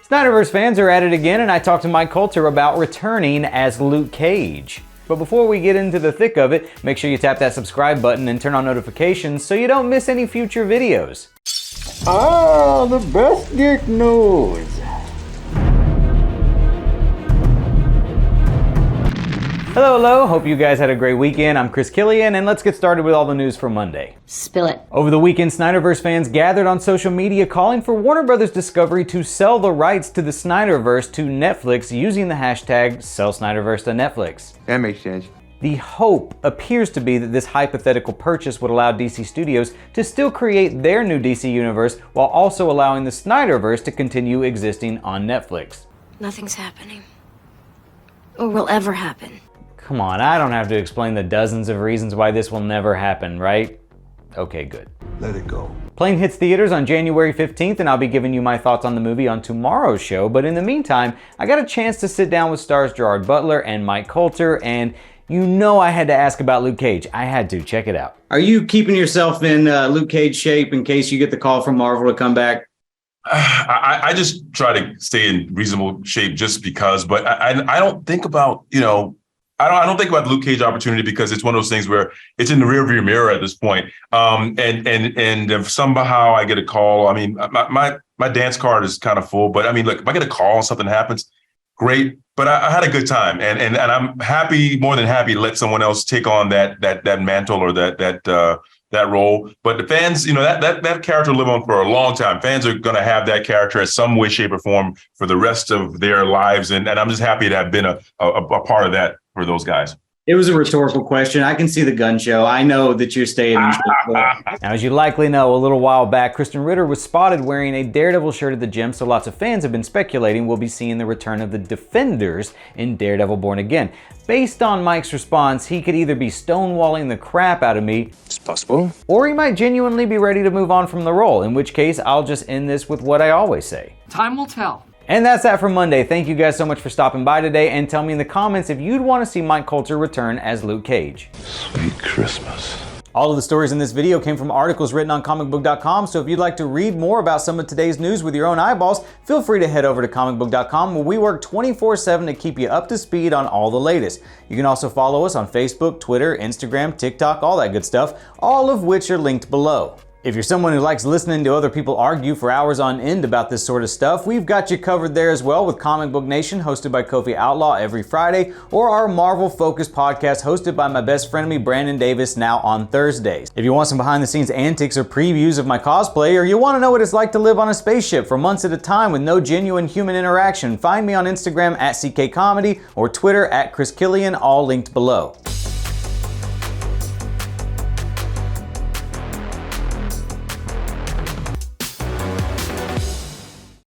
Snyderverse fans are at it again, and I talked to Mike Colter about returning as Luke Cage. But before we get into the thick of it, make sure you tap that subscribe button and turn on notifications so you don't miss any future videos. Ah, the best geek news. Hello, hope you guys had a great weekend. I'm Chris Killian, and let's get started with all the news for Monday. Spill it. Over the weekend, Snyderverse fans gathered on social media calling for Warner Bros. Discovery to sell the rights to the Snyderverse to Netflix using the hashtag #SellSnyderverse to Netflix. That makes sense. The hope appears to be that this hypothetical purchase would allow DC Studios to still create their new DC universe while also allowing the Snyderverse to continue existing on Netflix. Nothing's happening. Or will ever happen. Come on, I don't have to explain the dozens of reasons why this will never happen, right? Okay, good. Let it go. Plane hits theaters on January 15th, and I'll be giving you my thoughts on the movie on tomorrow's show, but in the meantime, I got a chance to sit down with stars Gerard Butler and Mike Colter, and you know I had to ask about Luke Cage. I had to. Check it out. Are you keeping yourself in Luke Cage shape in case you get the call from Marvel to come back? I just try to stay in reasonable shape just because, but I don't think about, I don't think about the Luke Cage opportunity because it's one of those things where it's in the rearview mirror at this point. And if somehow I get a call, I mean, my dance card is kind of full, but I mean, look, if I get a call and something happens, great. But I had a good time, and I'm happy, more than happy, to let someone else take on that mantle or that role. But the fans, that character will live on for a long time. Fans are going to have that character in some way, shape, or form for the rest of their lives, and I'm just happy to have been a part of that for those guys. It was a rhetorical question. I can see the gun show. I know that you're staying in shape. Now, as you likely know, a little while back, Kristen Ritter was spotted wearing a Daredevil shirt at the gym, so lots of fans have been speculating we'll be seeing the return of the Defenders in Daredevil Born Again. Based on Mike's response, he could either be stonewalling the crap out of me, It's possible. or he might genuinely be ready to move on from the role, in which case I'll just end this with what I always say. Time will tell. And that's that for Monday. Thank you guys so much for stopping by today, and tell me in the comments if you'd want to see Mike Colter return as Luke Cage. Sweet Christmas. All of the stories in this video came from articles written on ComicBook.com, so if you'd like to read more about some of today's news with your own eyeballs, feel free to head over to ComicBook.com, where we work 24/7 to keep you up to speed on all the latest. You can also follow us on Facebook, Twitter, Instagram, TikTok, all that good stuff, all of which are linked below. If you're someone who likes listening to other people argue for hours on end about this sort of stuff, we've got you covered there as well with Comic Book Nation, hosted by Kofi Outlaw every Friday, or our Marvel-focused podcast hosted by my best frenemy Brandon Davis, now on Thursdays. If you want some behind-the-scenes antics or previews of my cosplay, or you want to know what it's like to live on a spaceship for months at a time with no genuine human interaction, find me on Instagram @CKComedy or Twitter @ChrisKillian, all linked below.